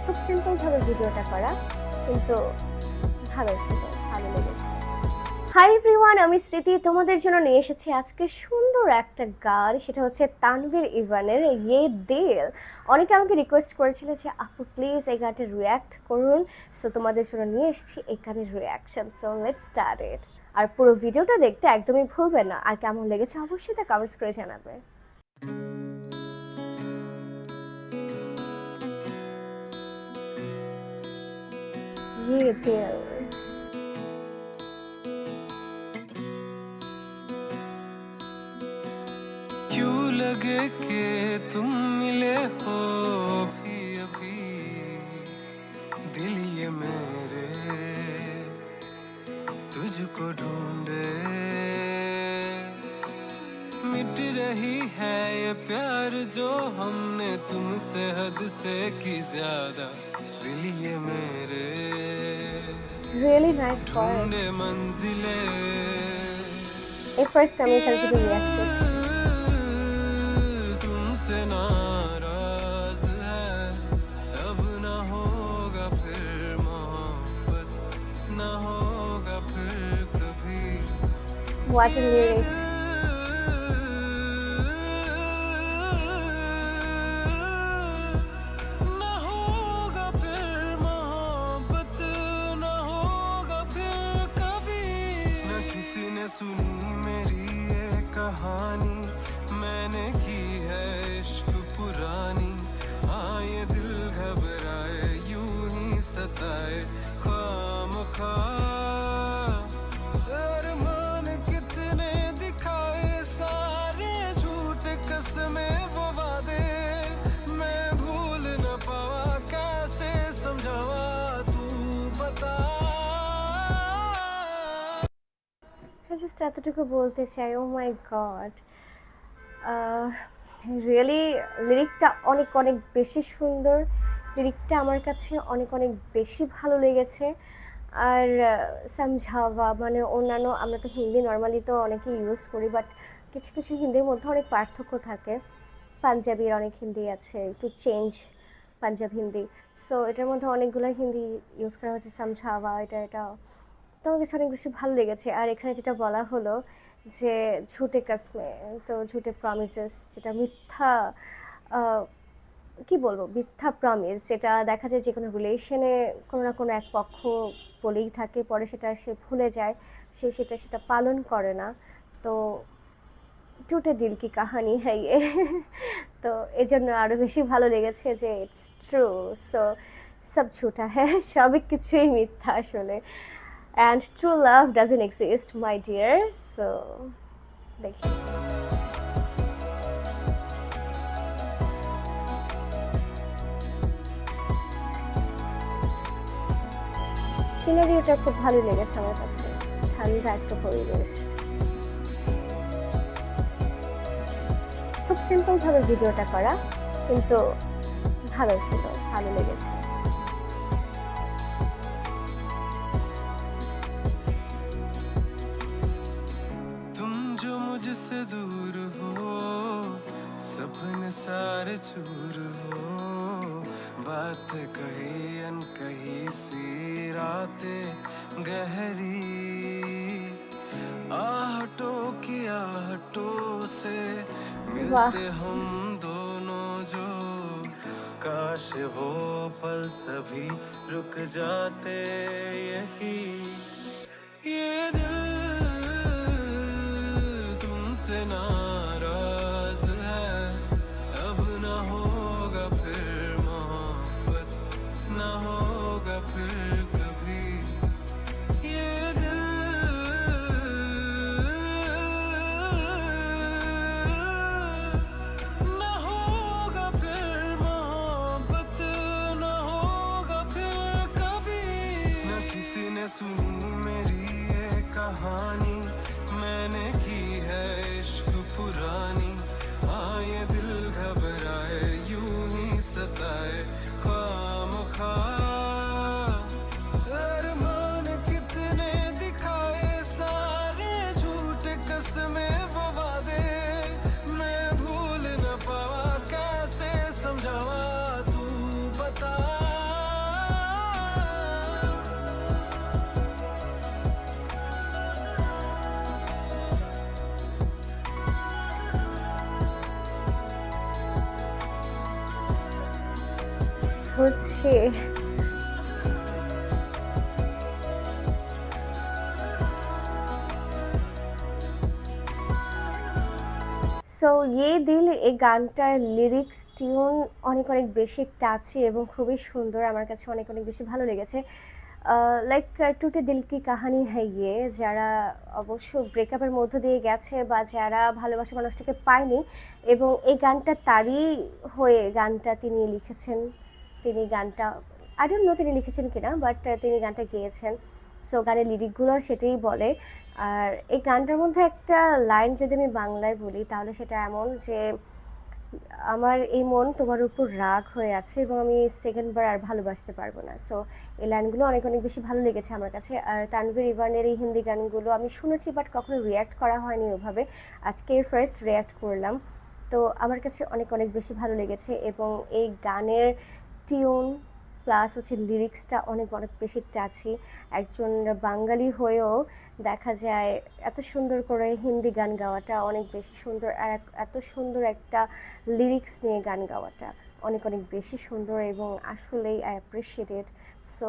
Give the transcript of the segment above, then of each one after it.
খুব সিম্পলভাবে ভিডিওটা করা, কিন্তু ভালো ছিল, ভালো লেগেছে। হাই এভরিওয়ান, আমি স্মৃতি তোমাদের জন্য নিয়ে এসেছি আজকে সুন্দর একটা গান। সেটা হচ্ছে তানভীর ইভানের ইয়ে দিল। অনেকে আমাকে রিকোয়েস্ট করেছিল যে আপু প্লিজ এই গানটা রিয়্যাক্ট করুন, সো তোমাদের জন্য নিয়ে এসেছি এই গানের reaction. So let's start it. আর পুরো ভিডিওটা দেখতে একদমই ভুলবেন না, আর কেমন লেগেছে অবশ্যই তা কমেন্টস করে জানাবে। ইয়ে দিল। क्यों लगे कि तुम मिले हो भी अभी, दिल ये मेरे तुझको ढूंढे, मिट रही है ये प्यार जो हमने तुमसे हद से की ज्यादा, दिल ये मेरे রিয়েলি নাইস ভয়েস। ढूंढे मंजिले, এই ফার্স্ট আমি এখানে ভিডিও রিয়াক্ট করছি। तुमसे नाराज है, अब ना होगा फिर मोहब्बत, ना होगा फिर कभी। What a lyric. ना होगा फिर मोहब्बत, ना होगा फिर कभी। न किसी ने सुनी मेरी ये कहानी, मैंने की है इश्क पुरानी। हाँ ये दिल घबराए, यूं ही सताए खामखा, अरमान कितने दिखाए सारे झूठे कसमें वो वादे, मैं भूल न पावा कैसे समझावा तू बता। জাস্ট এতটুকু বলতে চাই, ও মাই গড, রিয়েলি লিরিকটা অনেক অনেক বেশি সুন্দর। লিরিকটা আমার কাছে অনেক অনেক বেশি ভালো লেগেছে। আর সামঝাওয়া মানে অন্যান্য, আমরা তো হিন্দি নর্মালি তো অনেকেই ইউজ করি, বাট কিছু কিছু হিন্দির মধ্যে অনেক পার্থক্য থাকে। পাঞ্জাবির অনেক হিন্দি আছে, একটু চেঞ্জ পাঞ্জাব হিন্দি। সো এটার মধ্যে অনেকগুলো হিন্দি ইউজ করা হচ্ছে, সামঝাওয়া এটা তো আমার কাছে অনেক বেশি ভালো লেগেছে। আর এখানে যেটা বলা হলো যে ঝুটে কাসমে, তো ঝুটে প্রমিসেস, যেটা মিথ্যা, কি বলবো, মিথ্যা প্রমিস, যেটা দেখা যায় যে কোনো রিলেশনে কোনো না কোনো এক পক্ষ বলেই থাকে, পরে সেটা সে ভুলে যায়, সেটা পালন করে না। তো টুটে দিল কি কাহানি হ্যাঁ ইয়ে। তো এই জন্য আরও বেশি ভালো লেগেছে যে ইটস ট্রু। সো সব ঝুটা হ্যাঁ, সবই কিছুই মিথ্যা আসলে। And true love doesn't exist my dear. So দেখি সিনারিওটা খুব ভালো লেগেছে আমার কাছে, ঠান্ডা একটা পরিবেশ। খুব সিম্পলভাবে ভিডিওটা করা, কিন্তু ভালো ছিল, ভালো লেগেছে। तुम जो मुझसे दूर हो, सपने सारे चूर हो, बात कही अनकही सी रातें गहरी, आहटों की आहटों से वाह, मिलते हम दोनों जो, काश वो पल सभी रुक जाते यही। ये दिल तुमसे नाराज है, अब ना होगा फिर मोहब्बत, ना होगा फिर कभी। ये दिल ना होगा फिर मोहब्बत, ना होगा फिर कभी। न किसी ने सुनी मेरी ये कहानी, मैंने की है इश्क पुरानी। हाँ ये दिल घबराए, यूं ही सताए खामखा, अरमान कितने दिखाए सारे झूठे कसमें वो वादे, मैं भूल न पावा कैसे समझावा तू बता। বুঝছি। সো "ইয়ে দিল" এই গানটার লিরিক্স, টিউন অনেক, অনেক বেশি টাচি এবং খুবই সুন্দর। আমার কাছে অনেক, অনেক বেশি ভালো লেগেছে। লাইক "টুটে দিল কি কাহানি হ্যায় ইয়ে", যারা অবশ্য ব্রেকআপের মধ্য দিয়ে গেছে বা যারা ভালোবাসা মানুষটাকে পায়নি, এবং এই গানটা তারই হয়ে গানটা তিনি লিখেছেন। তিনি গানটা আই ডোন্ট নো তিনি লিখেছেন কিনা, বাট তিনি গানটা গেয়েছেন। সো গানের লিরিকগুলো সেটাই বলে। আর এই গানটার মধ্যে একটা লাইন যদি আমি বাংলায় বলি তাহলে সেটা এমন যে, "আমার এই মন তোমার উপর রাগ হয়ে আছে এবং আমি সেকেন্ড বার আর ভালোবাসতে পারবো না।" সো এই লাইনগুলো অনেক, অনেক বেশি ভালো লেগেছে আমার কাছে। আর তানভীর ইভানের এই হিন্দি গানগুলো আমি শুনেছি, বাট কখনো রিঅ্যাক্ট করা হয়নি ওভাবে। আজকে ফার্স্ট রিঅ্যাক্ট করলাম। তো আমার কাছে অনেক, অনেক বেশি ভালো লেগেছে এবং এই গানের টিউন প্লাস হচ্ছে লিরিক্সটা অনেক, অনেক বেশি টাচি। একজন বাঙালি হয়েও দেখা যায় এত সুন্দর করে হিন্দি গান গাওয়াটা অনেক বেশি সুন্দর। আর এত সুন্দর একটা লিরিক্স নিয়ে গান গাওয়াটা অনেক, অনেক বেশি সুন্দর এবং আসলেই I appreciate it. So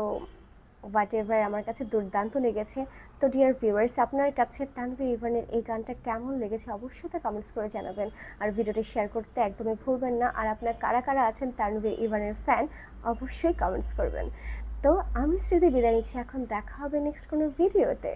what ever, আমার কাছে দুর্দান্ত লেগেছে। তো ডিয়ার ভিউয়ার্স, আপনার কাছে তানভীর ইভানের এই গানটা কেমন লেগেছে অবশ্যই তা কমেন্টস করে জানাবেন। আর ভিডিওটি শেয়ার করতে একদমই ভুলবেন না। আর আপনার কারা কারা আছেন তানভীর ইভানের ফ্যান অবশ্যই কমেন্টস করবেন। তো আমি স্মৃতি বিদায় নিচ্ছি, এখন দেখা হবে নেক্সট কোনো ভিডিওতে।